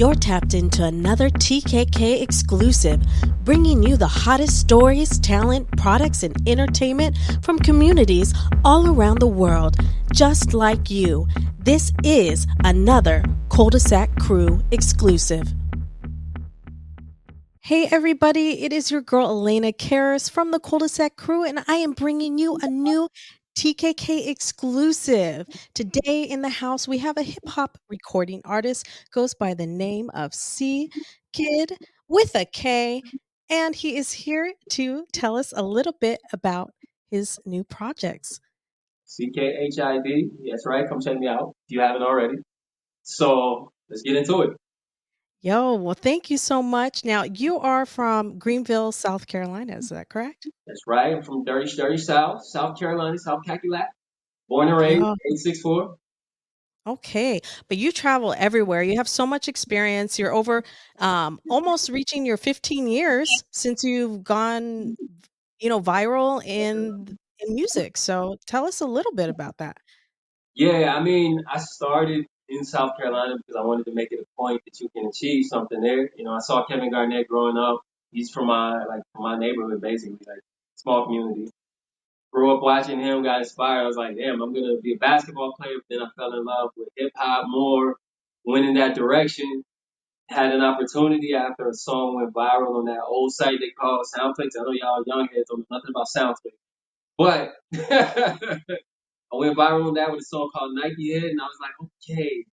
You're tapped into another TKK exclusive, bringing you the hottest stories, talent, products, and entertainment from communities all around the world, just like you. This is another Kuldesac Krew exclusive. Hey everybody, it is your girl Elena Charis from the Kuldesac Krew, and I am bringing you a new TKK exclusive. Today in the house, we have a hip hop recording artist, goes by the name of C.KHiD with a K, and he is here to tell us a little bit about his new projects. C.KHiD. That's right. Come check me out if you haven't already. So let's get into it. Yo, well, thank you so much. Now, you are from Greenville, South Carolina, is that correct? That's right. I'm from Dirty South, South Carolina, South Cackalack. Born and raised, Yo. 864. Okay, but you travel everywhere. You have so much experience. You're over almost reaching your 15 years since you've gone, viral in music. So tell us a little bit about that. Yeah, I mean, I started in South Carolina because I wanted to make it a point that you can achieve something there. I saw Kevin Garnett growing up. He's from my neighborhood, basically, like small community. Grew up watching him, got inspired. I was like, damn, I'm gonna be a basketball player. But then I fell in love with hip hop more, went in that direction. Had an opportunity after a song went viral on that old site they call SoundClicks. I know y'all young heads don't know nothing about SoundClicks, but I went viral on that with a song called Nike Head, and I was like, okay,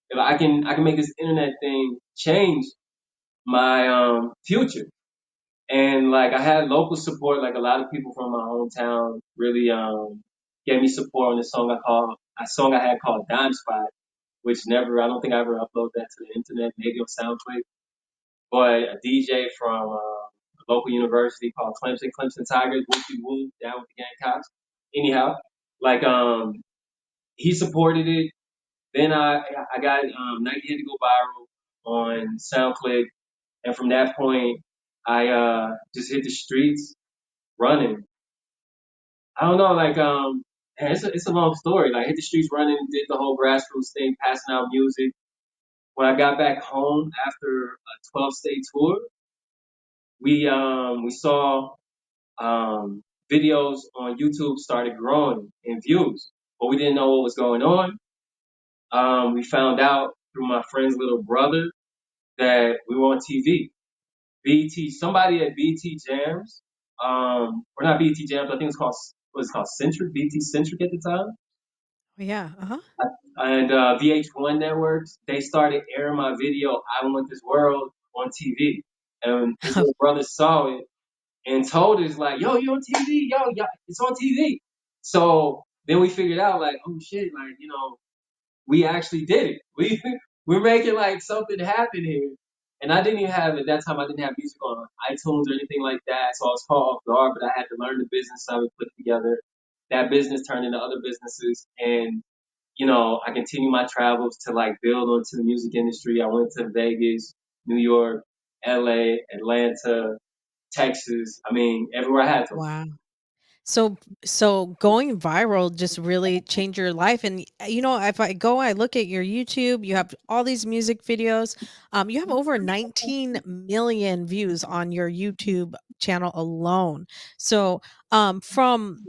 if I can make this internet thing change my future. And like I had local support, like a lot of people from my hometown really gave me support on this song I had called Dime Spot, which never I don't think I ever uploaded that to the internet, maybe on SoundClick. But a DJ from a local university called Clemson Tigers, whoopie whoop, down with the Gamecocks. Anyhow, like he supported it. Then I got Nike had to go viral on SoundClick, and from that point I just hit the streets running. I don't know, like man, it's a long story. Like hit the streets running, did the whole grassroots thing, passing out music. When I got back home after a 12-state tour, we saw videos on YouTube started growing in views, but we didn't know what was going on. We found out through my friend's little brother that we were on TV. BT, somebody at BT Jams, or not BT Jams, I think it's called, what is it called, Centric, BT Centric at the time, Oh, yeah. Uh-huh. and VH1 networks, they started airing my video, I Want This World, on TV. And his little brother saw it and told us like, "Yo, you on TV? Yo, it's on TV." So then we figured out like, oh shit, like we actually did it. We're making like something happen here. And I didn't even have at that time. I didn't have music on iTunes or anything like that, so I was caught off guard. But I had to learn the business of it, put it together. That business turned into other businesses, and I continued my travels to like build onto the music industry. I went to Vegas, New York, LA, Atlanta, Texas. I mean, everywhere I had to. Wow. So going viral just really changed your life. And if I look at your YouTube, you have all these music videos. You have over 19 million views on your YouTube channel alone. So from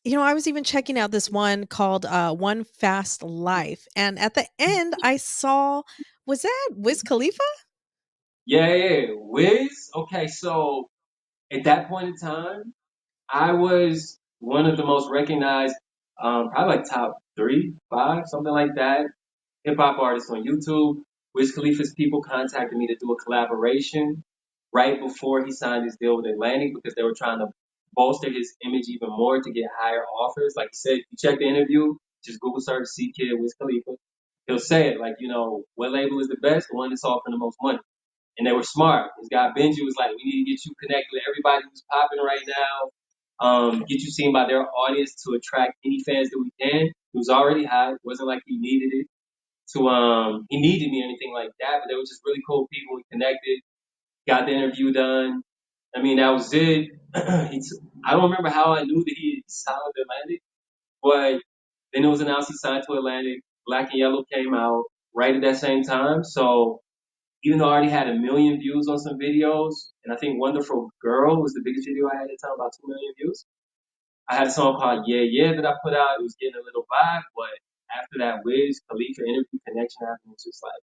I was even checking out this one called One Fast Life. And at the end I saw, was that Wiz Khalifa? Yeah, yeah. Wiz. Okay, so at that point in time, I was one of the most recognized, probably like top three, five, something like that, hip hop artists on YouTube. Wiz Khalifa's people contacted me to do a collaboration right before he signed his deal with Atlantic because they were trying to bolster his image even more to get higher offers. Like he said, you check the interview, just Google search C.KHiD Wiz Khalifa. He'll say it like, what label is the best? The one that's offering the most money. And they were smart. This guy Benji was like, we need to get you connected with everybody who's popping right now. Get you seen by their audience to attract any fans that we can. He was already hot. It wasn't like he needed it he needed me or anything like that, but they were just really cool people. We connected, got the interview done. I mean, that was it. I don't remember how I knew that he signed with Atlantic, but then it was announced he signed to Atlantic. Black and Yellow came out right at that same time. So even though I already had a million views on some videos, and I think Wonderful Girl was the biggest video I had at the time, about 2 million views. I had a song called Yeah Yeah that I put out. It was getting a little vibe, but after that Wiz Khalifa interview connection happened, it's just like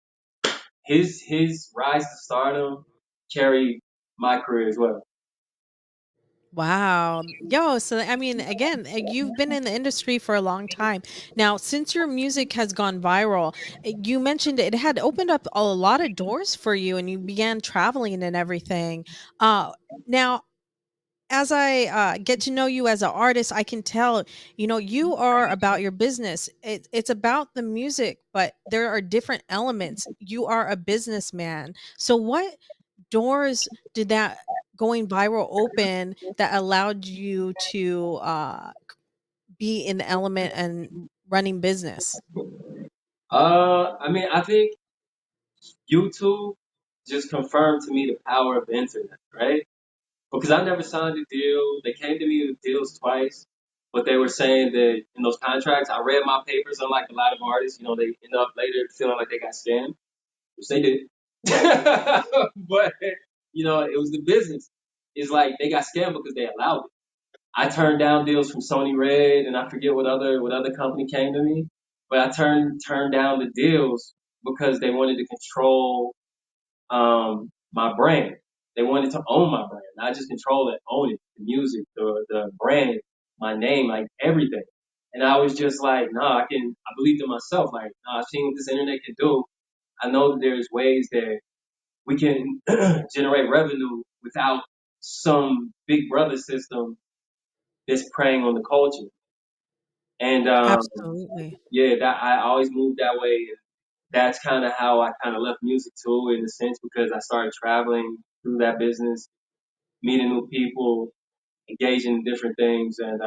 his rise to stardom carried my career as well. Wow. Yo, so I mean, again, you've been in the industry for a long time. Now, since your music has gone viral, you mentioned it had opened up a lot of doors for you and you began traveling and everything. Now, as I get to know you as an artist, I can tell, you are about your business. It's about the music, but there are different elements. You are a businessman. So, what doors did that going viral open that allowed you to be in the element and running business? I mean, I think YouTube just confirmed to me the power of the internet, right? Because I never signed a deal. They came to me with deals twice, but they were saying that in those contracts, I read my papers. Unlike a lot of artists, they end up later feeling like they got scammed, which they did. But it was the business. It's like they got scammed because they allowed it. I turned down deals from Sony Red, and I forget what other company came to me, but I turned down the deals because they wanted to control my brand. They wanted to own my brand, not just control it, own it, the music, the brand, my name, like everything. And I was just like, nah, I believed in myself. Like, nah, I've seen what this internet can do. I know that there's ways that we can generate revenue without some big brother system that's preying on the culture. And Absolutely. yeah, that I always moved that way. And that's kind of how I kind of left music too, in a sense, because I started traveling through that business, meeting new people, engaging in different things, and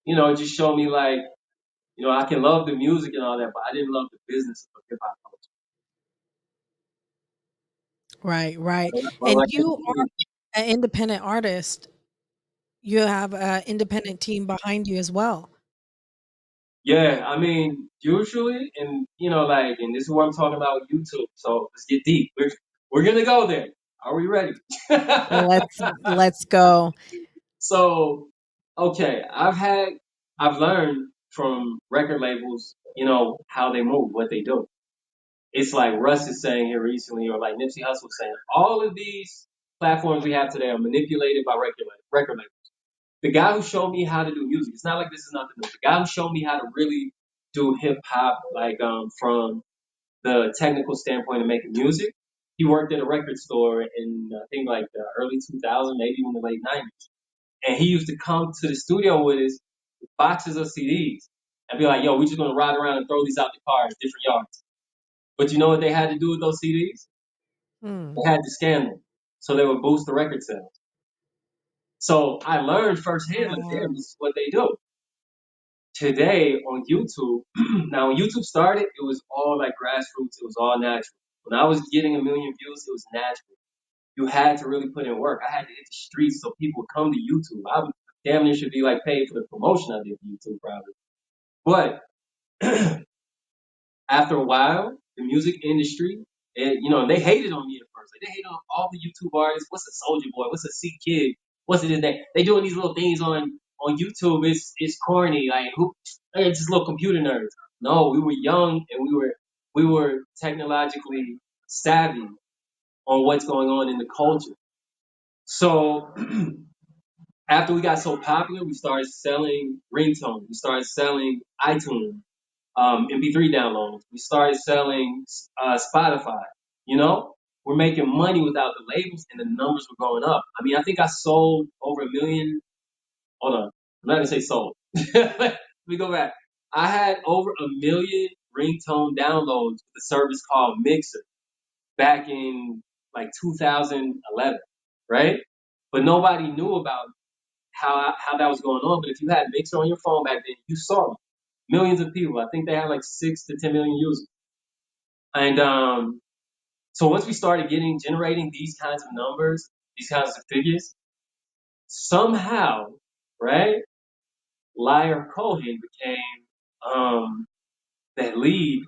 it just showed me like, I can love the music and all that, but I didn't love the business of hip hop Right, right. culture. And Like, you are an independent artist. You have an independent team behind you as well. yeah, I mean, usually, and like, and this is what I'm talking about with YouTube. So let's get deep. We're gonna go there. Are we ready? Let's go. So, okay, I've learned from record labels, how they move, what they do. It's like Russ is saying here recently, or like Nipsey Hussle saying, all of these platforms we have today are manipulated by record labels. The guy who showed me how to do music, it's not like this is nothing new. The guy who showed me how to really do hip hop, like from the technical standpoint of making music, he worked at a record store in I think like the early 2000s, maybe even the late 90s. And he used to come to the studio with us with boxes of CDs and be like, yo, we just gonna ride around and throw these out the car in different yards. But you know what they had to do with those CDs? Hmm. They had to scan them so they would boost the record sales. So I learned firsthand, like, damn, Wow. this is what they do. Today on YouTube, now when YouTube started, it was all like grassroots, it was all natural. When I was getting a million views, it was natural. You had to really put in work. I had to hit the streets so people would come to YouTube. I damn near should be like paid for the promotion I did for YouTube probably. But after a while, the music industry, they hated on me at first. Like, they hated on all the YouTube artists. What's a Soldier Boy? What's a C.KHiD? What's it his name? They doing these little things on YouTube. It's corny. Like, who? It's just little computer nerds. No, we were young and we were technologically savvy on what's going on in the culture. So after we got so popular, we started selling ringtones. We started selling iTunes, MP3 downloads. We started selling Spotify. You know, we're making money without the labels, and the numbers were going up. I mean, I think I sold over a million. Hold on, I'm not gonna say sold. Let me go back. I had over a million ringtone downloads with a service called Mixer back in like 2011, right? But nobody knew about how that was going on. But if you had Mixer on your phone back then, you saw it. Millions of people. I think they had like 6 to 10 million users. And so once we started generating these kinds of numbers, these kinds of figures, somehow, right, Liar Cohen became the lead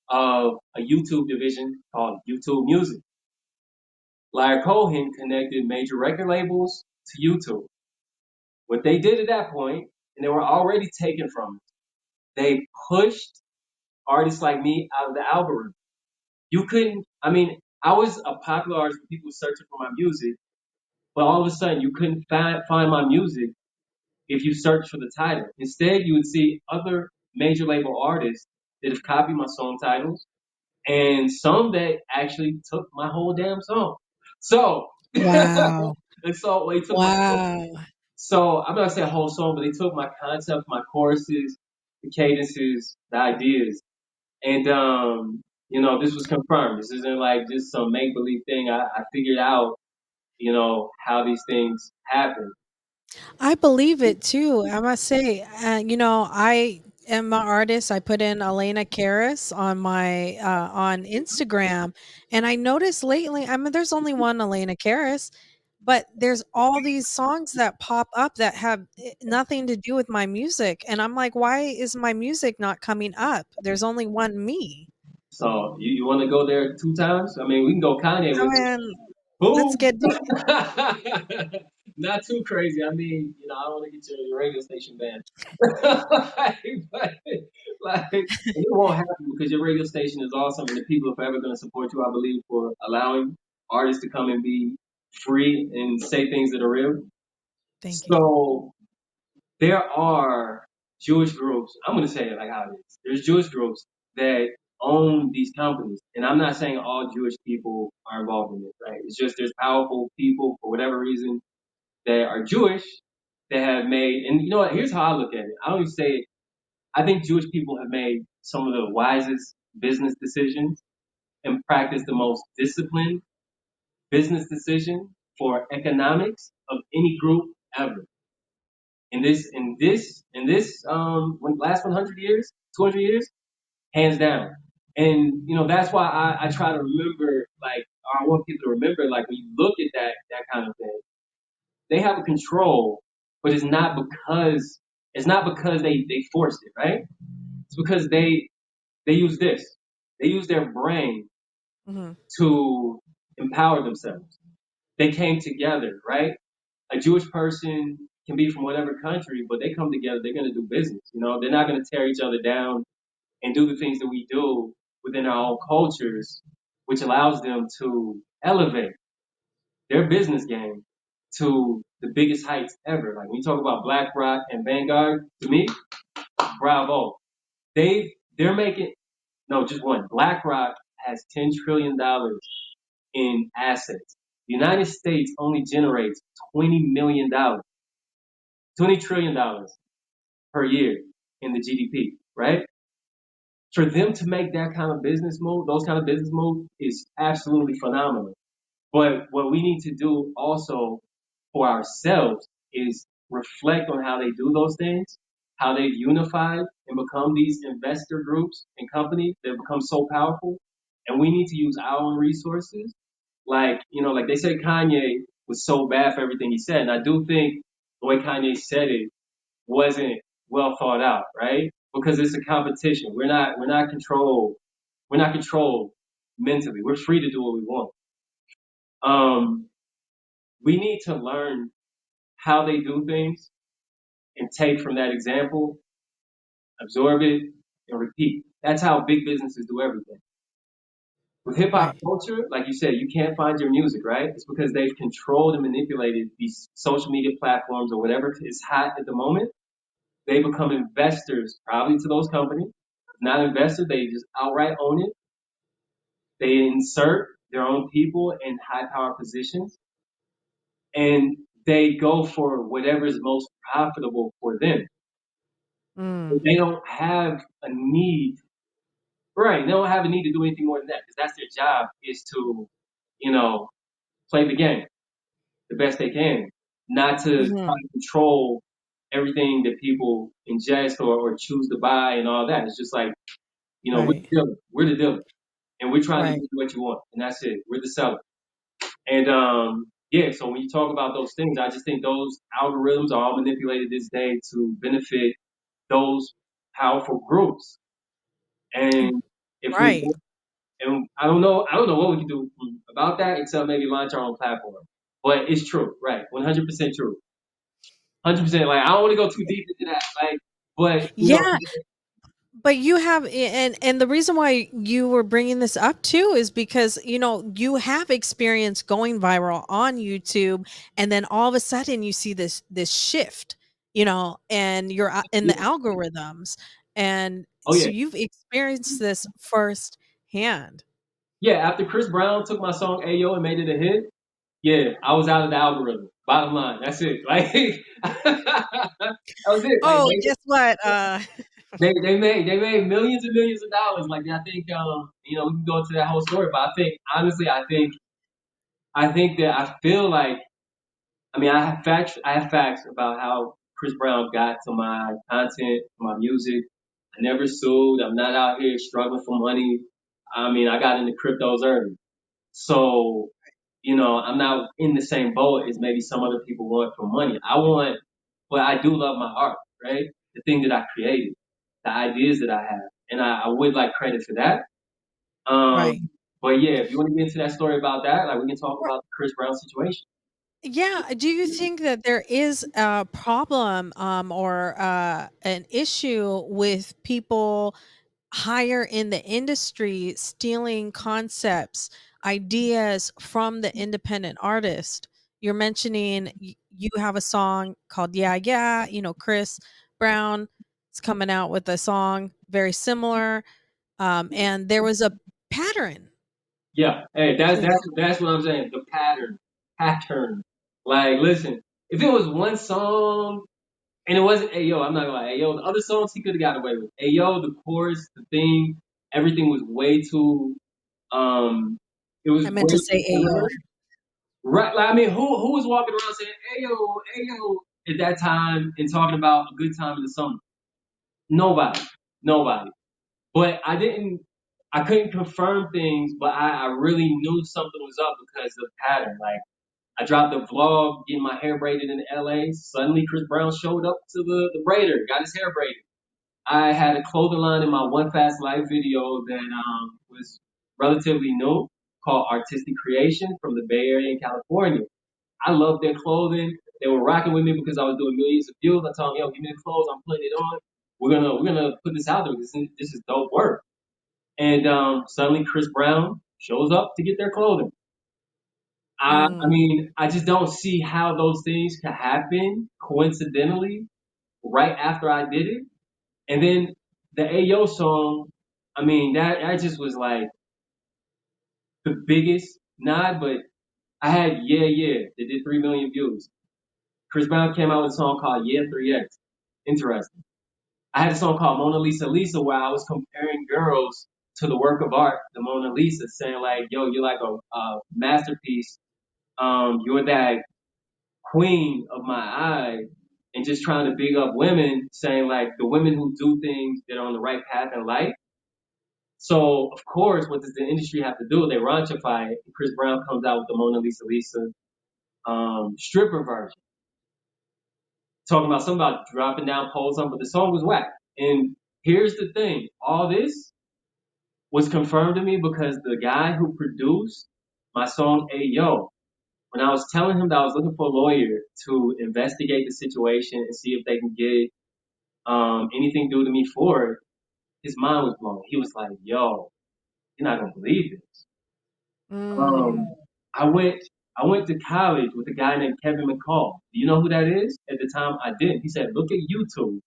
of a YouTube division called YouTube Music. Larry Cohen connected major record labels to YouTube. What they did at that point, and they were already taken from it, they pushed artists like me out of the algorithm. You couldn't, I mean, I was a popular artist when people were searching for my music, but all of a sudden you couldn't find my music if you search for the title. Instead, you would see other major label artists that have copied my song titles and some that actually took my whole damn song. So, Wow. and so they took my, Wow. so I'm not gonna say a whole song, but they took my concept, my choruses, the cadences, the ideas, and this was confirmed. This isn't like just some make believe thing. I figured out, how these things happen. I believe it too. I must say, I am an artist. I put in Elena Charis on my on Instagram, and I noticed lately. I mean, there's only one Elena Charis, but there's all these songs that pop up that have nothing to do with my music, and I'm like, why is my music not coming up? There's only one me. So you want to go there 2 times? I mean, we can go Kanye I with it. mean, let's Boom. get deep. Not too crazy. I mean, I don't want to get your radio station banned. but it won't happen because your radio station is awesome and the people are forever going to support you, I believe, for allowing artists to come and be free and say things that are real. Thank you. So there are Jewish groups. I'm going to say it like how it is. There's Jewish groups that own these companies. And I'm not saying all Jewish people are involved in this, right? It's just there's powerful people for whatever reason that are Jewish that have made, and you know what? Here's how I look at it. I don't even say it. I think Jewish people have made some of the wisest business decisions and practiced the most disciplined business decision for economics of any group ever. When last 100 years, 200 years, hands down. And that's why I try to remember, like, or I want people to remember, like, when you look at that kind of thing, they have a control, but it's not because they forced it, right? It's because they use this. They use their brain Hmm. to empower themselves. They came together, right? A Jewish person can be from whatever country, but they come together, they're gonna do business. They're not gonna tear each other down and do the things that we do within our own cultures, which allows them to elevate their business game to the biggest heights ever. Like when you talk about BlackRock and Vanguard, to me, bravo. They're making no, just one. BlackRock has $10 trillion in assets. The United States only generates $20 million, $20 trillion per year in the GDP, right? For them to make that kind of business move, those kind of business moves is absolutely phenomenal. But what we need to do also for ourselves is reflect on how they do those things, how they've unified and become these investor groups and companies that become so powerful. And we need to use our own resources. Like they said, Kanye was so bad for everything he said. And I do think the way Kanye said it wasn't well thought out, right? Because it's a competition. We're not controlled. We're not controlled mentally. We're free to do what we want. Um, we need to learn how they do things and take from that example, absorb it, and repeat. That's how big businesses do everything. With hip hop Right. culture, like you said, you can't find your music, right? It's because they've controlled and manipulated these social media platforms or whatever is hot at the moment. They become investors probably to those companies. If not investors, they just outright own it. They insert their own people in high power positions and they go for whatever is most profitable for them. Mm. They don't have a need, right? They don't have a need to do anything more than that because that's their job is to, you know, play the game the best they can, not to try Hmm. to control everything that people ingest or choose to buy and all that. It's just like, we're the Right. dealer. We're the dealer. And we're trying to give Right. you what you want. And that's it. We're the seller. And yeah, so when you talk about those things, I just think those algorithms are all manipulated this day to benefit those powerful groups. And if we Right. And I don't know what we can do about that except maybe launch our own platform. But it's true, right? 100% true. 100%. Like I don't want to go too deep into that. Like, but you know, Yeah, but you have and the reason why you were bringing this up too is because, you have experience going viral on YouTube, and then all of a sudden you see this shift, and you're in the yeah. algorithms. And Oh so yeah, you've experienced this firsthand. yeah. After Chris Brown took my song "Ayo" and made it a hit, yeah, I was out of the algorithm. Bottom line, that's it. Like that was it. Like Oh, guess what? they made millions and millions of dollars. Like I think you know we can go into that whole story, but I think honestly I think that I feel like I mean I have facts about how Chris Brown got to my content, my music. I never sued. I'm not out here struggling for money. I mean I got into cryptos early, so you know I'm not in the same boat as maybe some other people want for money. I want, but I do love my art, right? The thing that I created, the ideas that I have, and I would like credit for that. Right. But yeah, if you want to get into that story about that, like we can talk about the Chris Brown situation. Yeah. Do you think that there is a problem, or an issue with people higher in the industry stealing concepts, ideas from the independent artist? You're mentioning you have a song called Yeah, Yeah. Chris Brown is coming out with a song very similar. And there was a pattern. Yeah, hey, that's what I'm saying. The pattern. Like, listen, if it was one song and it wasn't Ayo, I'm not gonna lie, Ayo, the other songs he could have got away with. Ayo, the chorus, the thing, everything was way too, um, it was I meant way to too say similar. Ayo. Right? Like, I mean, who was walking around saying Ayo, Ayo at that time and talking about a good time in the summer? Nobody, nobody. But I couldn't confirm things, but I really knew something was up because of the pattern. Like I dropped a vlog getting my hair braided in LA. Suddenly Chris Brown showed up to the braider, got his hair braided. I had a clothing line in my One Fast Life video that was relatively new called Artistic Creation from the Bay Area in California. I love their clothing. They were rocking with me because I was doing millions of views. I told them, yo, give me the clothes, I'm putting it on. We're gonna put this out there. This is dope work. And suddenly Chris Brown shows up to get their clothing. I Mm. mean, I just don't see how those things could happen coincidentally right after I did it. And then the Ayo song, I mean, that just was like the biggest nod, but I had Yeah Yeah that did 3 million views. Chris Brown came out with a song called Yeah 3X. Interesting. I had a song called Mona Lisa Lisa where I was comparing girls to the work of art, the Mona Lisa, saying like, yo, you're like a masterpiece. You're that queen of my eye, and just trying to big up women, saying like the women who do things that are on the right path in life. So of course, what does the industry have to do? They raunchify it. Chris Brown comes out with the Mona Lisa Lisa stripper version, talking about something about dropping down poles, something, but the song was whack. And here's the thing: all this was confirmed to me because the guy who produced my song "Hey Yo," when I was telling him that I was looking for a lawyer to investigate the situation and see if they can get anything due to me for it, his mind was blown. He was like, "Yo, you're not gonna believe this." Um, Mm. I went I went to college with a guy named Kevin McCall. Do you know who that is? At the time, I didn't. He said, "Look at YouTube,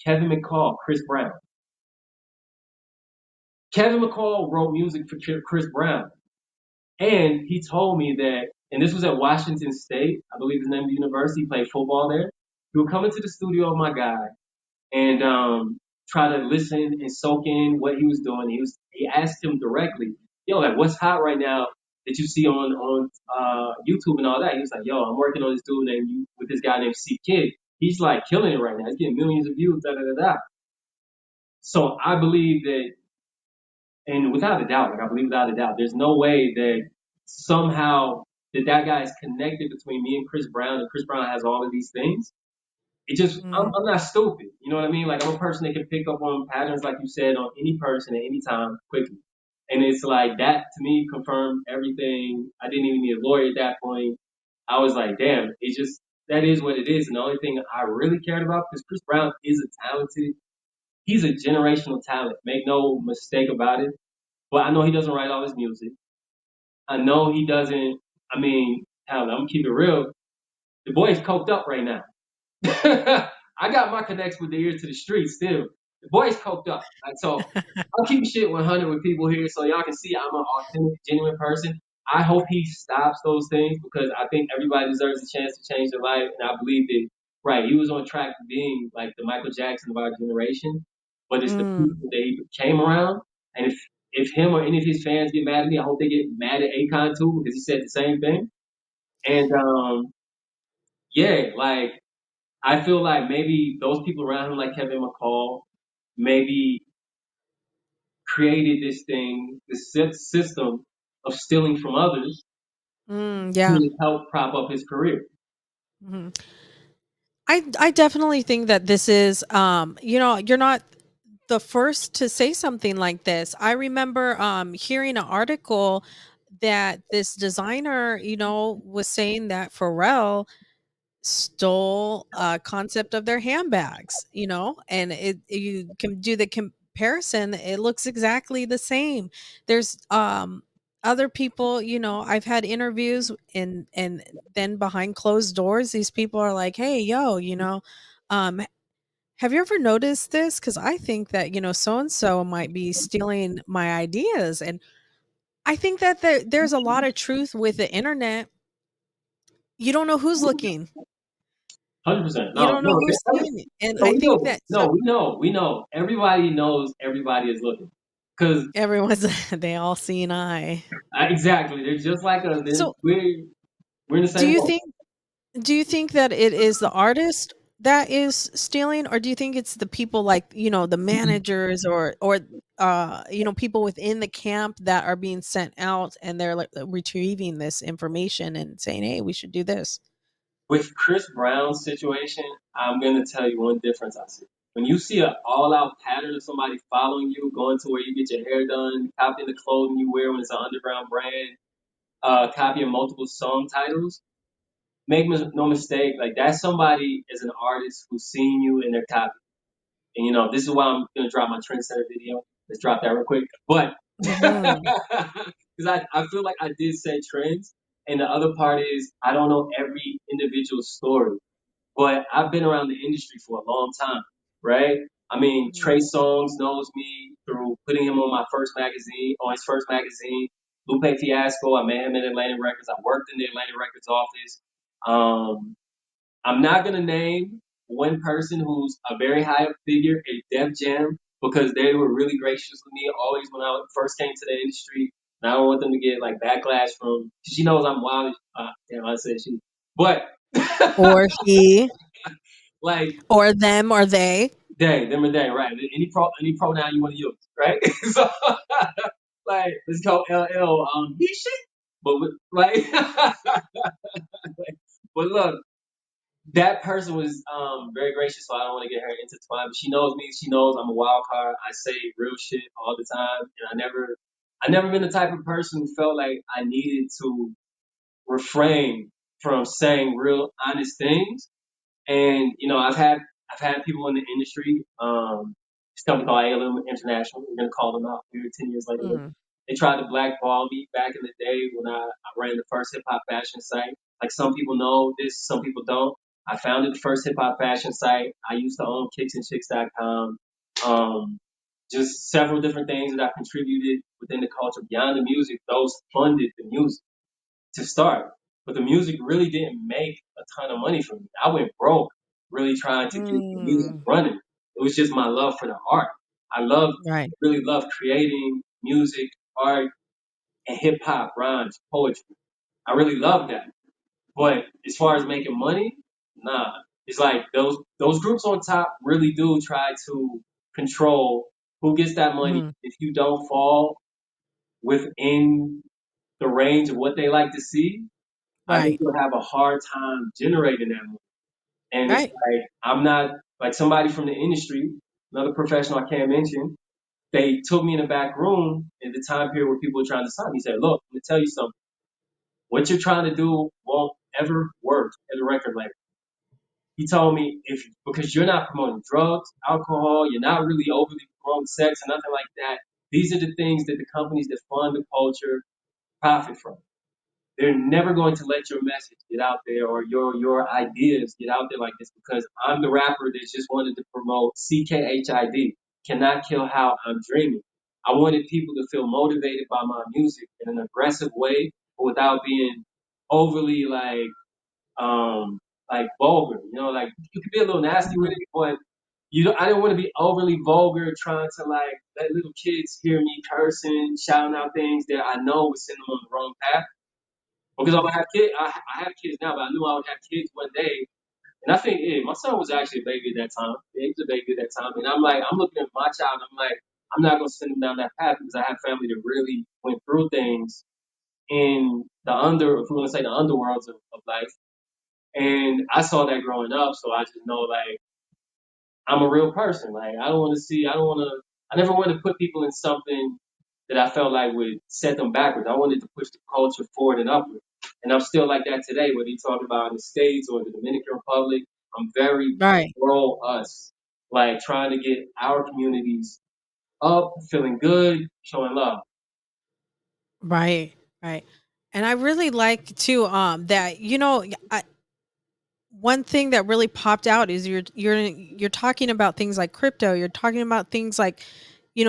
Kevin McCall, Chris Brown." Kevin McCall wrote music for Chris Brown, and he told me that, and this was at Washington State, I believe his name of the university. He played football there. He would come into the studio of my guy and try to listen and soak in what he was doing. He asked him directly, "Yo, like what's hot right now that you see on YouTube and all that?" He was like, "Yo, I'm working on this dude named with this guy named C.KHiD. He's like killing it right now. He's getting millions of views." Da da da da. So I believe that, and without a doubt, like I believe without a doubt, there's no way that somehow that guy is connected between me and Chris Brown, and Chris Brown has all of these things. It just Mm. I'm not stupid. You know what I mean? Like I'm a person that can pick up on patterns, like you said, on any person at any time quickly. And it's like that to me confirmed everything. I didn't even need a lawyer at that point. I was like, damn, it's just that is what it is. And the only thing I really cared about, because Chris Brown is a talented, he's a generational talent. Make no mistake about it. But I know he doesn't write all his music. I know he doesn't. I mean, hell, I'm gonna keep it real. The boy is coked up right now. I got my connects with the ears to the streets still. The boy's coked up. Like so I'll keep shit 100 with people here so y'all can see I'm an authentic, genuine person. I hope he stops those things because I think everybody deserves a chance to change their life. And I believe that, right, he was on track to being like the Michael Jackson of our generation. But it's the Mm. people that he came around. And if him or any of his fans get mad at me, I hope they get mad at Akon too because he said the same thing. And yeah, like I feel like maybe those people around him, like Kevin McCall, maybe created this thing, this system of stealing from others Yeah. to help prop up his career. Mhm. I definitely think that this is, you're not the first to say something like this. I remember hearing an article that this designer, was saying that Pharrell stole a concept of their handbags, and you can do the comparison, it looks exactly the same. There's other people, I've had interviews, and then behind closed doors these people are like, "Hey, yo, um have you ever noticed this? Because I think that, so and so might be stealing my ideas." And I think that there's a lot of truth with the internet. You don't know who's looking. 100%. You No, don't know no, who's seeing it, and no, I we think know. that No, we know. Everybody knows everybody is looking. Because everyone's they all see an eye. exactly, they're just like us. So, We're in the do same you boat. think do you think that it is the artist that is stealing, or do you think it's the people like, the managers, or people within the camp that are being sent out and they're like retrieving this information and saying, "Hey, we should do this." With Chris Brown's situation, I'm going to tell you one difference I see. When you see an all-out pattern of somebody following you, going to where you get your hair done, copying the clothing you wear when it's an underground brand, copying multiple song titles, no mistake, like that's somebody as an artist who's seen you and they're copying. And this is why I'm gonna drop my trendsetter video. Let's drop that real quick. But Mhm. because I feel like I did set trends, and the other part is I don't know every individual story, but I've been around the industry for a long time, right? I mean, Mhm. Trey Songz knows me through putting him on my first magazine, on his first magazine. Lupe Fiasco, I met him in Atlantic Records. I worked in the Atlantic Records office. Um, I'm not gonna name one person who's a very high up figure at Def Jam because they were really gracious with me always when I first came to the industry. And I don't want them to get like backlash from. She knows I'm wild. Damn, I said she, but Or he, like or them, or they. they, them or they, right? Any pronoun you want to use, right? So like let's go LL he shit, but like, but look. That person was very gracious, so I don't want to get her intertwined. But she knows me. She knows I'm a wild card. I say real shit all the time, and I never been the type of person who felt like I needed to refrain from saying real honest things. And I've had people in the industry. This company called ALM International. We're gonna call them out here 10 years later. Mm. They tried to blackball me back in the day when I ran the first hip hop fashion site. Like some people know this, some people don't. I founded the first hip hop fashion site. I used to own kicksandchicks.com. Just several different things that I contributed within the culture beyond the music. Those funded the music to start. But the music really didn't make a ton of money for me. I went broke really trying to get the music Mm. running. It was just my love for the art. Right. Really love creating music, art, and hip hop, rhymes, poetry. I really love that. But as far as making money, nah. It's like those groups on top really do try to control who gets that money. Mhm. If you don't fall within the range of what they like to see, I think Right. you'll have a hard time generating that money. And it's Right. like I'm not like somebody from the industry, another professional I can't mention. they took me in the back room in the time period where people were trying to sign me. He said, "Look, I'm gonna tell you something. What you're trying to do won't ever work as a record label." He told me if because you're not promoting drugs, alcohol, you're not really overly promoting sex or nothing like that. These are the things that the companies that fund the culture profit from. They're never going to let your message get out there or your ideas get out there like this because I'm the rapper that just wanted to promote C.KHiD. Cannot kill how I'm dreaming. I wanted people to feel motivated by my music in an aggressive way, but without being overly like vulgar. You know, like you could be a little nasty with Mhm. it, but I didn't want to be overly vulgar, trying to like let little kids hear me cursing, shouting out things that I know would send them on the wrong path. Because I'm Mhm. gonna have kids. I have kids now, but I knew I would have kids one day. And I think, my son was actually a baby at that time. Yeah, he was a baby at that time. And I'm like, I'm looking at my child. I'm like, I'm not gonna send him down that path because I have family that really went through things in if we want to say the underworlds of life. And I saw that growing up, so I just know like I'm a real person. Like I never wanted to put people in something that I felt like would set them backwards. I wanted to push the culture forward and upward. And I'm still like that today, whether you're talking about in the States or the Dominican Republic. I'm very Right. pro us, like trying to get our communities up, feeling good, showing love. Right. Right. And I really like too that one thing that really popped out is you're talking about things like crypto, you're talking about things like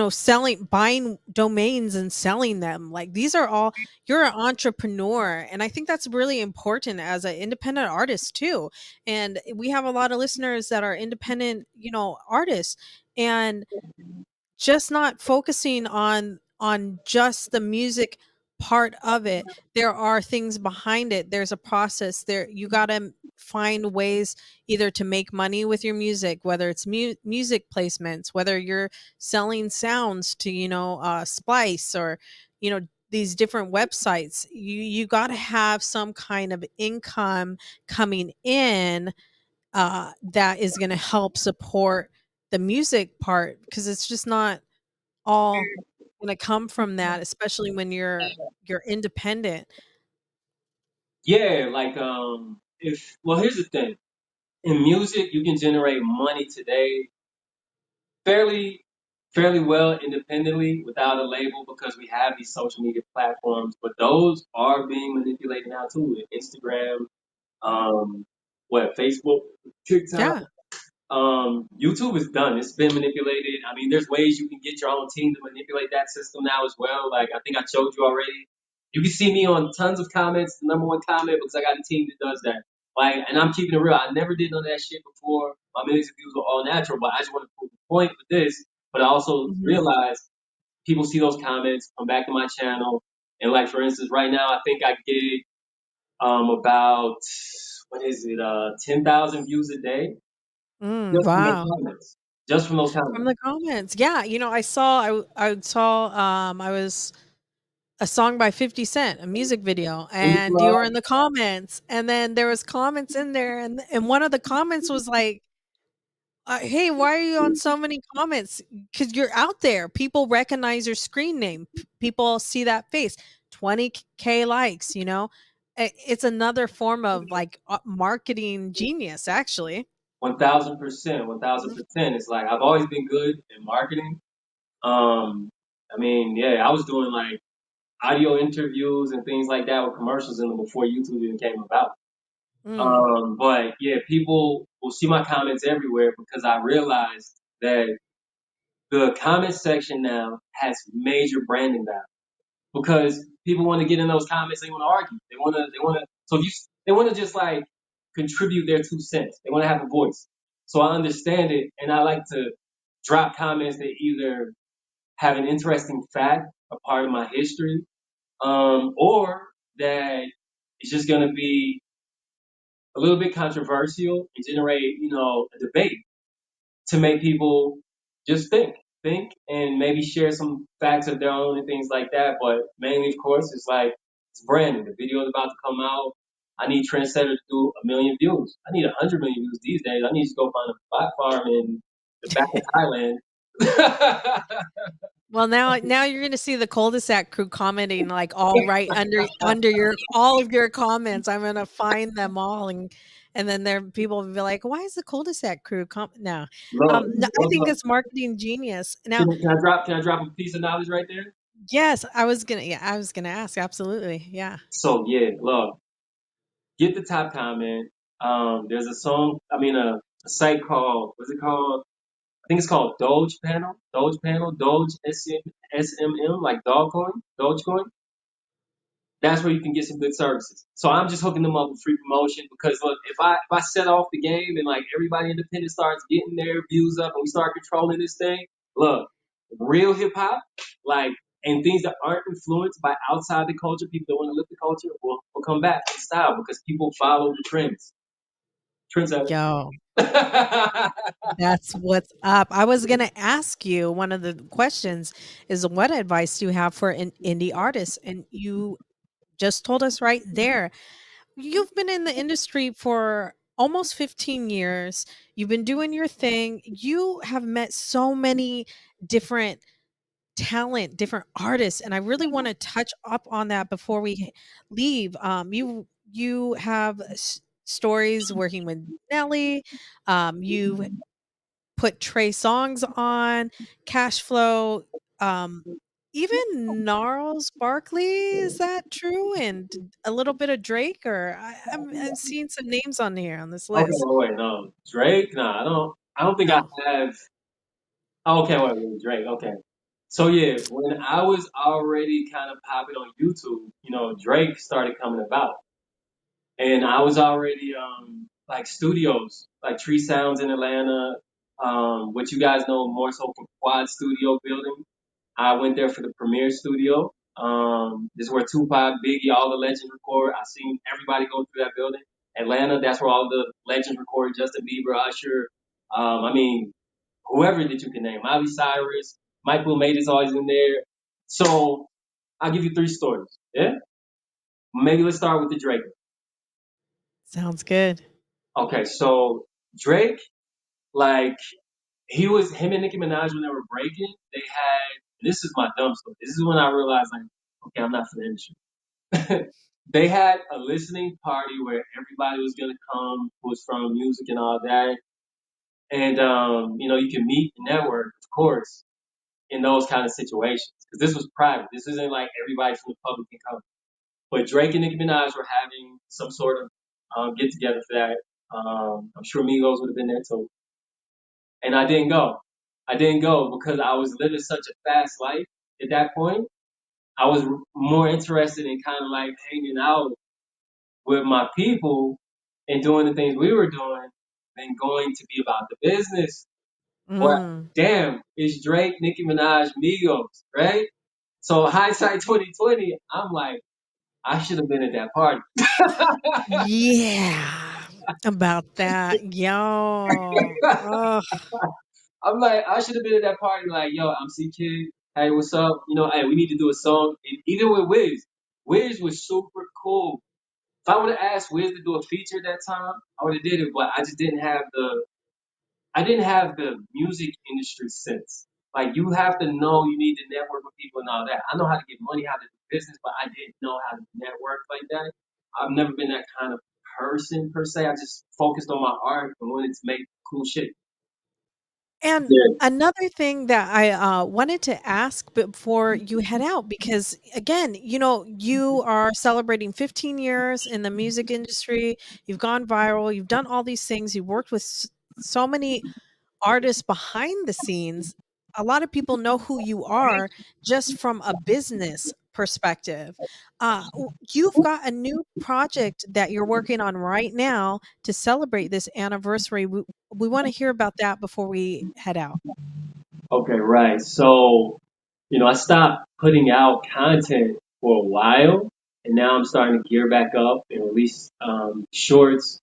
selling buying domains and selling them. Like these are all you're an entrepreneur, and I think that's really important as an independent artist too. And we have a lot of listeners that are independent, artists, and just not focusing on just the music part of it. There are things behind it. There's a process there. You got to find ways either to make money with your music, whether it's music placements, whether you're selling sounds to Splice, or these different websites. You got to have some kind of income coming in, that is going to help support the music part, because it's just not all gonna come from that, especially when you're independent. Yeah, like if well here's the thing. In music you can generate money today fairly fairly well independently without a label because we have these social media platforms, but those are being manipulated now too. Instagram, um, Facebook, TikTok, Yeah. YouTube is done. It's been manipulated. I mean, there's ways you can get your own team to manipulate that system now as well. Like I think I showed you already. You can see me on tons of comments, the number one comment, because I got a team that does that. Like, and I'm keeping it real. I never did none of that shit before. My music views were all natural, but I just want to prove the point with this. But I also Mhm. realize people see those comments, come back to my channel, and like for instance, right now I think I get about what is it, 10,000 views a day just from those Wow. comments. Just from those From comments. the comments. Yeah, I was a song by 50 Cent, a music video, In the and you club, were in the comments, and then there was comments in there, and one of the comments was like, "Hey, why are you on so many comments? Because you're out there. People recognize your screen name. People see that face. 20K likes. It's another form of like marketing genius, actually. 1,000%, Mhm. 1,000%. It's like I've always been good in marketing. Um, I mean, yeah, I was doing like audio interviews and things like that with commercials in them before YouTube even came about. Mm, But yeah, people will see my comments everywhere because I realized that the comment section now has major branding value. Because people want to get in those comments. They want to argue. They want to. So if you, they want to just like contribute their 2 cents. They want to have a voice. So I understand it, and I like to drop comments that either have an interesting fact, a part of my history, or that it's just going to be a little bit controversial and generate, a debate to make people just think, and maybe share some facts of their own and things like that. But mainly, of course, it's like it's branding. The video is about to come out. I need Trendsetter to do 1 million views. I need 100 million views these days. I need to go find a bot farm in the back of Thailand. Well, now you're gonna see the Kuldesac crew commenting, like, all right under your all of your comments. I'm gonna find them all, and then there people will be like, "Why is the Kuldesac crew no." Look, No, I think look, it's marketing genius. Now, can I drop a piece of knowledge right there? yes, I was gonna ask, absolutely, yeah. So yeah, look, get the top comment. There's a song, I mean a site called, what's it called? I think it's called Doge, SMM, like Dogecoin. That's where you can get some good services. So I'm just hooking them up with free promotion because look, if I set off the game and like everybody independent starts getting their views up and we start controlling this thing, look, real hip hop, like and things that aren't influenced by outside the culture, people that want to lift the culture will come back in style because people follow the trends. Trendsetter. Yo, that's what's up. I was gonna ask you, one of the questions is, what advice do you have for an indie artist? And you just told us right there. You've been in the industry for almost 15 years. You've been doing your thing. You have met so many different different artists, and I really want to touch up on that before we leave. You have stories working with Nelly. You put Trey songs on, Cash Flow, um, even Gnarls Barkley, is that true? And a little bit of Drake, or I'm seeing some names on here on this Okay, list. wait, no. Drake? Nah, I don't think I No. have. Oh, okay, wait, Drake. Okay. So yeah, when I was already kind of popping on YouTube, Drake started coming about. And I was already like studios, like Tree Sounds in Atlanta, what you guys know more so from Quad Studio building. I went there for the premiere studio. This is where Tupac, Biggie, all the legends record. I seen everybody go through that building. Atlanta, that's where all the legends record. Justin Bieber, Usher, I mean, whoever that you can name. Miley Cyrus, Michael Made is always in there. So I'll give you three stories. Yeah? Maybe let's start with the Drake. Sounds good. Okay, so Drake, like, him and Nicki Minaj when they were breaking, they had, this is my dumb story. This is when I realized, like, okay, I'm not for the industry. They had a listening party where everybody was gonna come who was from music and all that. And, you can meet and network, of course, in those kind of situations. Because this was private. This isn't like everybody from the public can come. But Drake and Nicki Minaj were having some sort of get together for that. I'm sure Migos would have been there too. And I didn't go. I didn't go because I was living such a fast life at that point. I was more interested in kind of like hanging out with my people and doing the things we were doing than going to be about the business. But Mm. damn, it's Drake, Nicki Minaj, Migos, right? So hindsight 2020, I'm like, I should have been at that party. Yeah, about that. Yo. Ugh. I'm like, I should have been at that party. Like, yo, I'm C.KHiD. Hey, what's up? Hey, we need to do a song. And even with Wiz was super cool. If I would have asked Wiz to do a feature that time, I would have did it. But I didn't have the music industry sense. Like, you have to know you need to network with people and all that. I know how to get money, how to do business, but I didn't know how to network like that. I've never been that kind of person per se. I just focused on my art and wanted to make cool shit. And Yeah. another thing that I wanted to ask before you head out, because again, you are celebrating 15 years in the music industry. You've gone viral. You've done all these things. You've worked with so many artists behind the scenes. A lot of people know who you are just from a business perspective. You've got a new project that you're working on right now to celebrate this anniversary. We want to hear about that before we head out. Okay, right. So, I stopped putting out content for a while, and now I'm starting to gear back up and release shorts,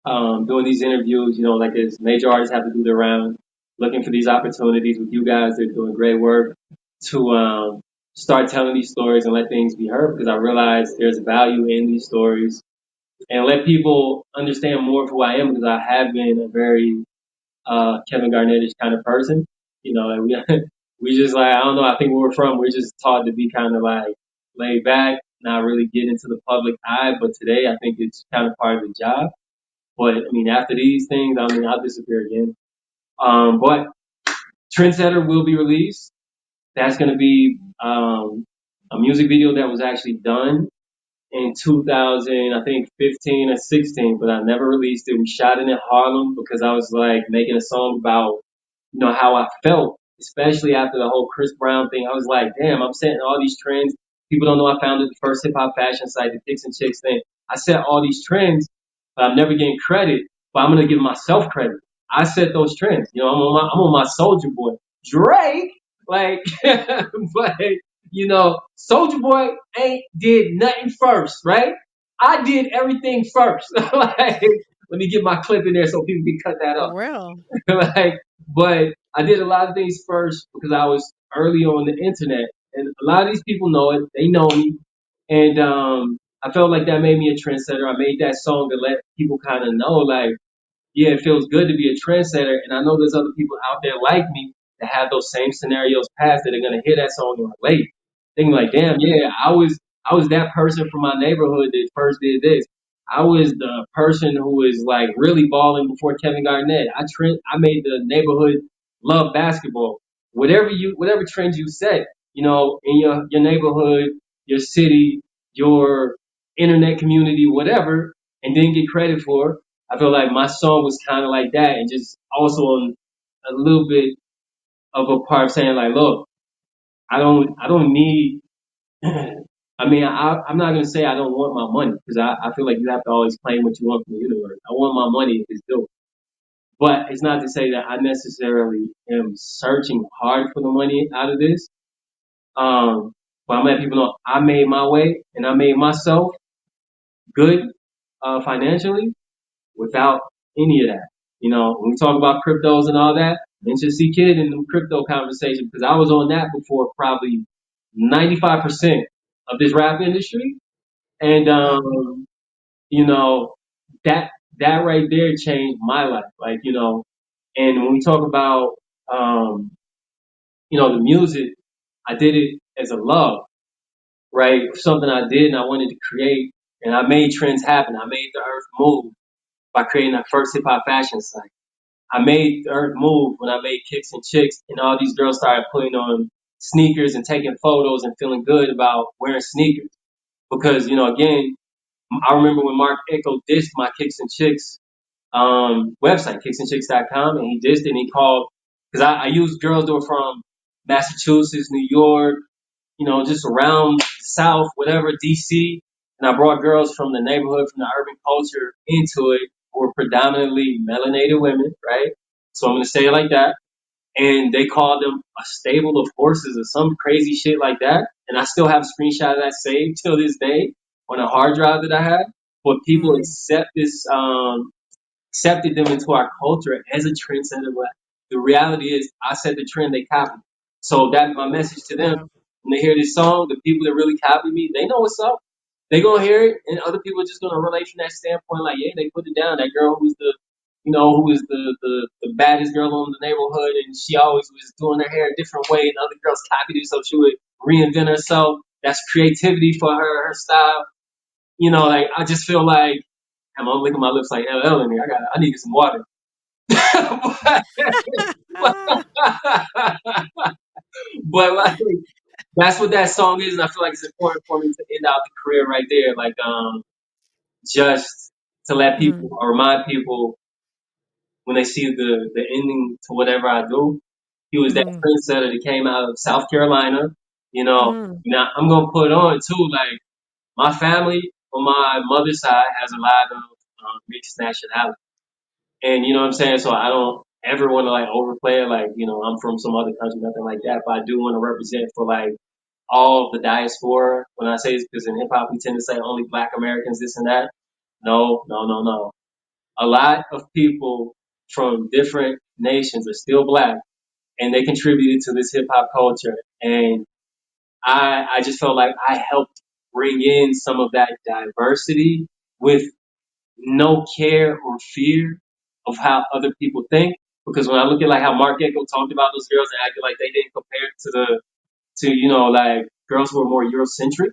doing these interviews. Like as major artists have to do their round, looking for these opportunities with you guys. They're doing great work to start telling these stories and let things be heard because I realize there's value in these stories and let people understand more of who I am because I have been a very Kevin Garnettish kind of person. Like we we just like, I don't know, I think where we're from, we're just taught to be kind of like laid back, not really get into the public eye. But today, I think it's kind of part of the job. But I mean, after these things, I mean, I'll disappear again. But Trendsetter will be released. That's going to be a music video that was actually done in 2000, I think 15 or 16, but I never released it. We shot it in Harlem because I was like making a song about, how I felt, especially after the whole Chris Brown thing. I was like, damn, I'm setting all these trends. People don't know I founded the first hip hop fashion site, the Kicks and Chicks thing. I set all these trends, but I'm never getting credit, but I'm going to give myself credit. I set those trends. I'm on my Soldier Boy. Drake, like, but Soldier Boy ain't did nothing first, right? I did everything first. Like, let me get my clip in there so people can cut that For up. real. Like, but I did a lot of things first because I was early on the internet, and a lot of these people know it. They know me, and I felt like that made me a trendsetter. I made that song to let people kind of know, like, yeah, it feels good to be a trendsetter. And I know there's other people out there like me that have those same scenarios past that are gonna hear that song and relate. Thinking like, damn, yeah, I was that person from my neighborhood that first did this. I was the person who was like really balling before Kevin Garnett. I made the neighborhood love basketball. Whatever trends you set, in your neighborhood, your city, your internet community, whatever, and didn't get credit for. I feel like my song was kind of like that, and just also on a little bit of a part saying like, look, I don't need. I mean, I'm not gonna say I don't want my money because I feel like you have to always claim what you want from the universe. I want my money if it's due, but it's not to say that I necessarily am searching hard for the money out of this. Um, but I'm letting people know I made my way and I made myself good financially without any of that. When we talk about cryptos and all that, mention C.KHiD in the crypto conversation because I was on that before probably 95% of this rap industry. And, Mm, you know, that, that right there changed my life. Like, and when we talk about, the music, I did it as a love, right? Something I did and I wanted to create and I made trends happen. I made the earth move by creating that first hip hop fashion site. I made the earth move when I made Kicks and Chicks, and all these girls started putting on sneakers and taking photos and feeling good about wearing sneakers. Because, again, I remember when Mark Echo dissed my Kicks and Chicks website, kicksandchicks.com, and he dissed it and he called, because I used girls that were from Massachusetts, New York, just around the South, whatever, DC. And I brought girls from the neighborhood, from the urban culture into it, who were predominantly melanated women, right? So I'm going to say it like that. And they called them a stable of horses or some crazy shit like that. And I still have a screenshot of that saved till this day on a hard drive that I had. But people mm, accepted them into our culture as a trendsetter. But the reality is, I set the trend, they copied. So that's my message to them. yeah. When they hear this song, the people that really copy me, they know what's up. They gonna hear it, and other people are just gonna relate from that standpoint. Like, yeah, they put it down. That girl who was the baddest girl in the neighborhood, and she always was doing her hair a different way, and other girls copied it, so she would reinvent herself. That's creativity for her style. Like I just feel like I'm licking my lips like LL in here. I needed some water. but, but like that's what that song is, and I feel like it's important for me to end out the career right there. Like just to let people Mm, or remind people when they see the ending to whatever I do. He was that mm, trendsetter that came out of South Carolina. mm, Now I'm gonna put on too. Like my family on my mother's side has a lot of mixed nationality. And you know what I'm saying? So I don't ever want to like overplay it. Like, I'm from some other country, nothing like that. But I do want to represent for like all of the diaspora. When I say this, because in hip hop, we tend to say only black Americans, this and that. No, no, no, no. A lot of people from different nations are still black and they contributed to this hip hop culture. And I just felt like I helped bring in some of that diversity with no care or fear of how other people think because when I look at like how Mark Echo talked about those girls and acted like they didn't compare to like girls who are more Eurocentric,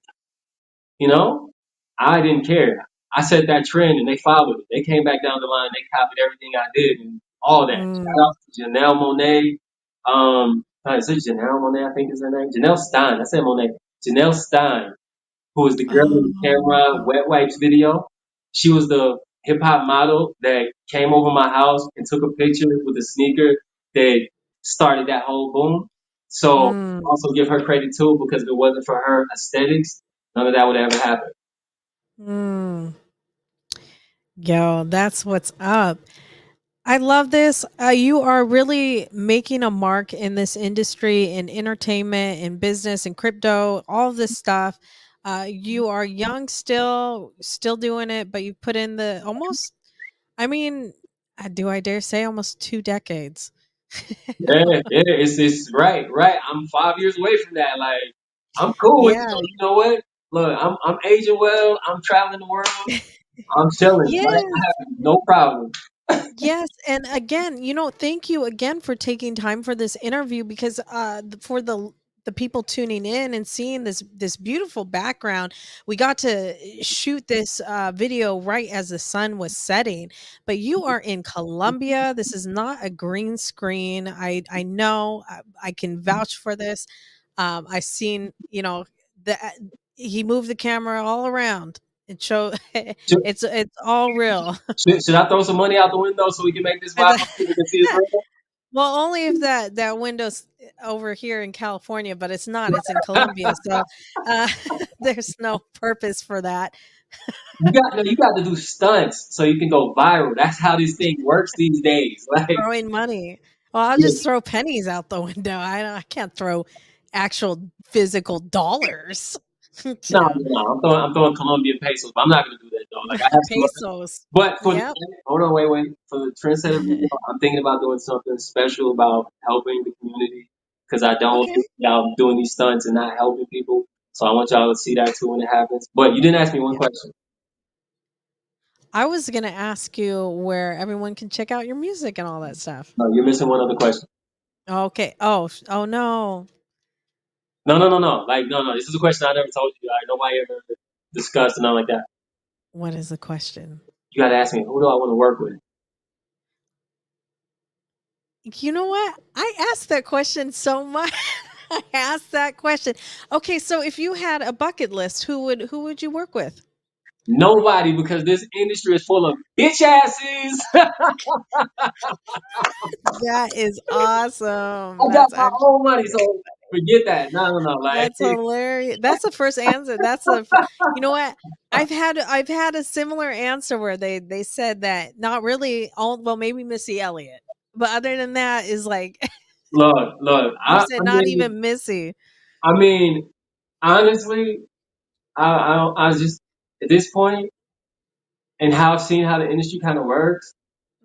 you know, I didn't care. I set that trend and they followed it. They came back down the line. They copied everything I did and all that. Shout Mm. out to Janelle Monet. Is it Janelle Monet? I think is her name. Janelle Stein. I said Monet. Janelle Stein, who was the girl in the camera Oh. wet wipes video. She was the hip hop model that came over my house and took a picture with a sneaker that started that whole boom. So Mm. also give her credit too, because if it wasn't for her aesthetics, none of that would ever happen. Mm. Yo, that's what's up. I love this. You are really making a mark in this industry, in entertainment, in business, in crypto, all of this stuff. You are young still, still doing it, but you put in the almost, I mean, do I dare say almost 2 decades? Yeah, yeah, it's right, right. I'm 5 years away from that. Like, I'm cool with it. Yeah. So you know what? Look, I'm aging well. I'm traveling the world. I'm chilling. Right? I Yes. have no problem. Yes, and again, thank you again for taking time for this interview because for the people tuning in and seeing this beautiful background, we got to shoot this video right as the sun was setting. But you are in Colombia. This is not a green screen. I know I can vouch for this. I seen the he moved the camera all around. It show Should, it's all real. should I throw some money out the window so we can make this viral so we can see this real? Well, only if that window's over here in California, but it's not, it's in Colombia, so, uh, there's no purpose for that. You got to do stunts so you can go viral. That's how this thing works these days. Like, Throwing money. Well, I'll yeah. just throw pennies out the window. I can't throw actual physical dollars. No, So, no, no. I'm throwing Colombian pesos, but I'm not gonna do that though. Like I have some. pesos. But Yep. hold on, wait. For the trendsetter video, I'm thinking about doing something special about helping the community because I don't Okay. y'all doing these stunts and not helping people. So I want y'all to see that too when it happens. But you didn't ask me one Yeah. question. I was gonna ask you where everyone can check out your music and all that stuff. No, you're missing one other question. Okay. Oh, no. No. Like no. This is a question I never told you. Like nobody ever discussed and nothing like that. What is the question? You got to ask me who do I want to work with. You know what? I asked that question so much. I asked that question. Okay, so if you had a bucket list, who would you work with? Nobody, because this industry is full of bitch asses. That is awesome. I got That's my actually own money, so forget that. No. Like, that's hilarious. That's the first answer. You know what? I've had a similar answer where they said that not really all well maybe Missy Elliott. But other than that is like look. you I, said I not mean, even Missy. I mean, honestly, I was just at this point and how I've seen how the industry kind of works.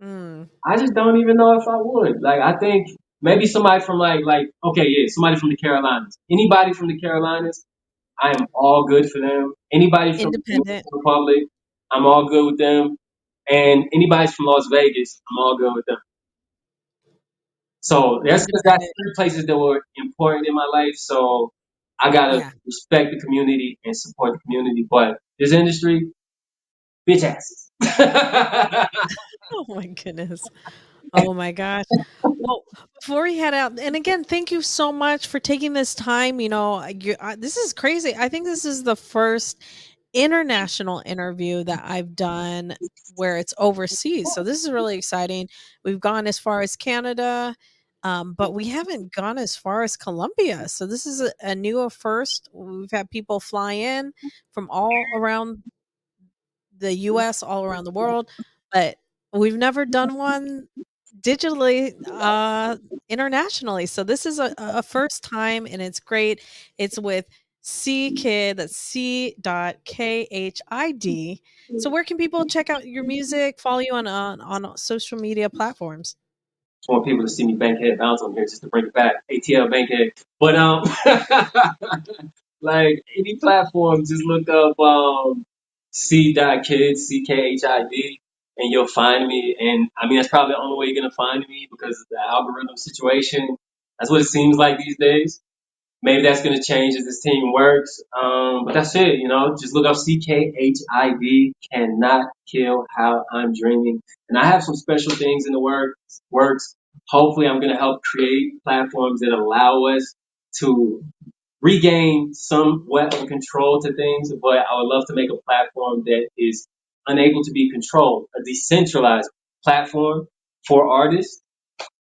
Mm, I just don't even know if I would. Like, I think maybe somebody from okay, yeah, somebody from the Carolinas. Anybody from the Carolinas, I am all good for them. Anybody from the independent. Dominican Republic, I'm all good with them. And anybody from Las Vegas, I'm all good with them. So that's Independent. three places that were important in my life. So I gotta Yeah. respect the community and support the community. But this industry, bitch asses. Oh my goodness. Oh my gosh. Well, before we head out, and again, thank you so much for taking this time. This is crazy. I think this is the first international interview that I've done where it's overseas. So this is really exciting. We've gone as far as Canada, but we haven't gone as far as Colombia. So this is a new first. We've had people fly in from all around the US, all around the world, but we've never done one digitally, internationally. So this is a first time and it's great. It's with C.KHiD, that's C.KHiD. So where can people check out your music, follow you on social media platforms? Just want people to see me bankhead bounce on here just to bring it back. ATL bankhead. But like any platform, just look up C.KHiD, CKHID. and you'll find me. And I mean, that's probably the only way you're gonna find me because of the algorithm situation. That's what it seems like these days. Maybe that's gonna change as this team works. But that's it. Just look up C.KHiD. Cannot kill how I'm dreaming. And I have some special things in the works. Hopefully, I'm gonna help create platforms that allow us to regain somewhat of control to things, but I would love to make a platform that is unable to be controlled, a decentralized platform for artists.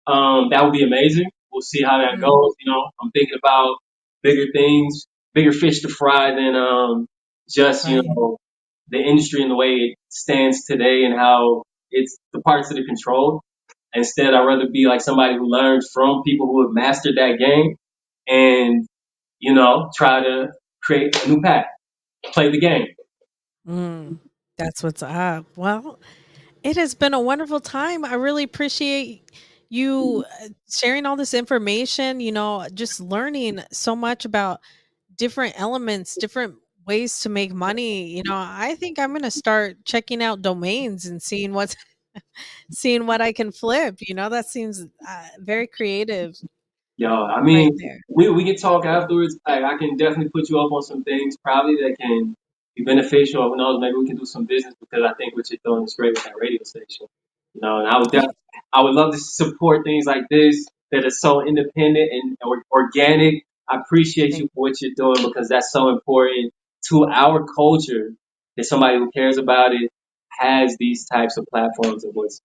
That would be amazing. We'll see how that Mm, goes. I'm thinking about bigger things, bigger fish to fry than just right. the industry and the way it stands today and how it's the parts that are controlled. Instead, I'd rather be like somebody who learns from people who have mastered that game and try to create a new path, play the game. Mm, that's what's up. Well, it has been a wonderful time. I really appreciate you sharing all this information, just learning so much about different elements, different ways to make money. I think I'm going to start checking out domains and seeing what I can flip. That seems very creative Yo, I right mean, there. we can talk afterwards. I can definitely put you up on some things probably that can be beneficial. Who knows? Maybe we can do some business because I think what you're doing is great with that radio station. And You, I would love to support things like this that are so independent and organic. I appreciate you thank for what you're doing because that's so important to our culture that somebody who cares about it has these types of platforms and what's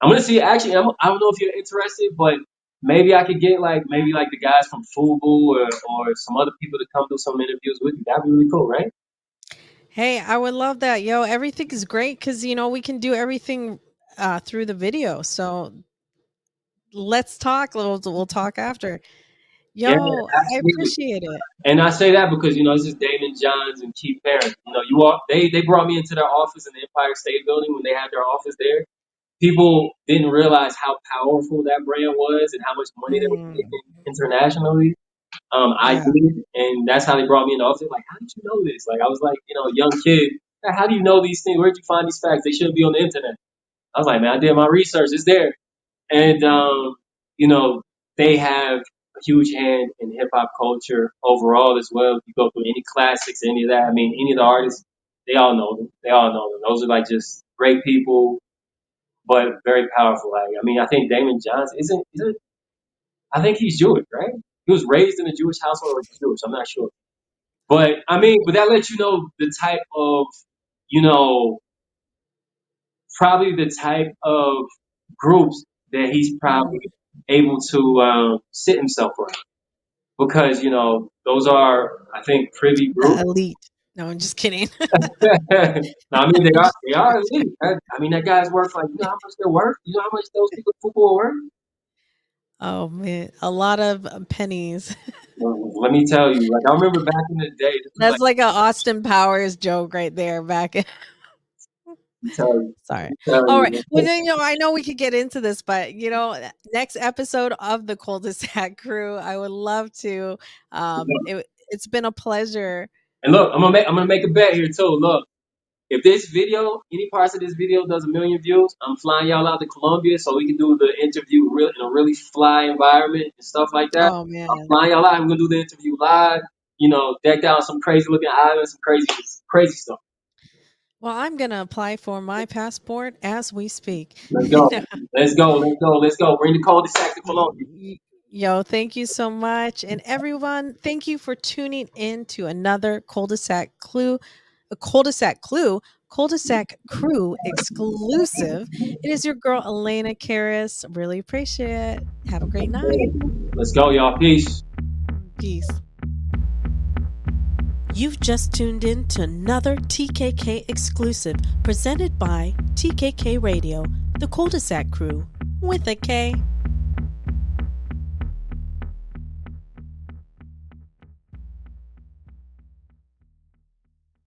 I'm gonna see. Actually, I don't know if you're interested, but maybe I could get like maybe like the guys from Fubu or some other people to come do some interviews with you. That'd be really cool, right? Hey, I would love that. Yo, everything is great because we can do everything through the video. So let's talk. We'll talk after. Yeah, Yo, I absolutely. appreciate it. And I say that because this is Damon Johns and Keith Barron. They brought me into their office in the Empire State Building when they had their office there. People didn't realize how powerful that brand was and how much money they were Mm, making internationally. I yeah. did, and that's how they brought me in the office. Like, how did you know this? Like, I was like, a young kid. How do you know these things? Where'd you find these facts? They shouldn't be on the internet. I was like, man, I did my research. It's there. And, you know, they have a huge hand in hip hop culture overall as well. If you go through any classics, any of that, I mean, any of the artists, they all know them. They all know them. Those are like just great people, but very powerful. Like, I mean, I think Damon Johns isn't, I think he's Jewish, right? He was raised in a Jewish household or he's Jewish. I'm not sure. But I mean, but that lets you know the type of, you know, probably the type of groups that he's Mm, probably able to sit himself around. Because, those are, I think, privy the groups. elite. No, I'm just kidding. Now, I mean, they are elite. I mean, that guy's worth like, how much they're worth? You know how much those people in football are worth? Oh man, a lot of pennies. Well, let me tell you, like, I remember back in the day, this was That's like, like a Austin Powers joke right there. Back. Sorry. let me tell All right. Well, you. then, I know we could get into this, but next episode of the Kuldesac Crew, I would love to. It's been a pleasure. And look, I'm gonna make a bet here too. Look, if this video, any parts of this video does 1 million views, I'm flying y'all out to Colombia so we can do the interview real in a really fly environment and stuff like that. Oh I'm man. flying y'all out. I'm gonna do the interview live. Decked out some crazy looking islands, some crazy stuff. Well, I'm gonna apply for my passport as we speak. Let's go. Let's go. Let's go. Let's go. Bring the cul-de-sac to Y- Colombia. Yo, thank you so much. And everyone, thank you for tuning in to another cul-de-sac crew exclusive. It is your girl Elena Charis. Really appreciate it. Have a great night. Let's go, y'all. Peace. Peace. You've just tuned in to another TKK exclusive presented by TKK Radio, the Cul-de-sac Crew with a K.